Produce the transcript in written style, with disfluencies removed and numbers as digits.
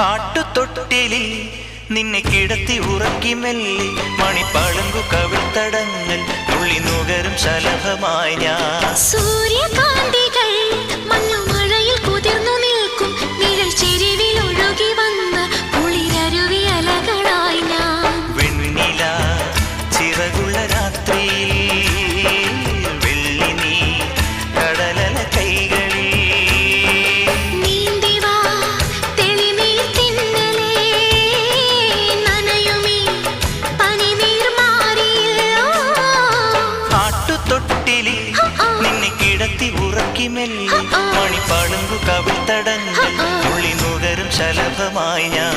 ആട്ടുതൊട്ടിലിൽ നിന്നെ കിടത്തി ഉറക്കി മെല്ലെ മണിപ്പളുങ്കു കവിൾത്തടങ്ങൾ തുള്ളി നുകരും ശലഭമായി ഞാൻ. സൂര്യകാന്തികൾ മഞ്ഞുമഴയിൽ കുതിർന്നു നിൽക്കും നിഴൽ ചെരിവിൽ ഒഴുകി വന്ന കുളിരരുവി അലകളായി ഞാൻ. വെണ്ണില ചിറകുള്ള രാത്രിയിൽ വെള്ളി നീ കടലല കൈകളിൽ നീന്തിവാ തെളിനീർ തിന്നലേ നനയുമീ പനിനീർ മാറിയില്ലോ. ആട്ടുതൊട്ടിലിൽ നിന്നെ കിടത്തി ഉറക്കി മെല്ലെ മണിപ്പളുങ്കു കവിൾത്തടങ്ങൾ തുള്ളി നുകരും ശലഭമായി ഞാൻ.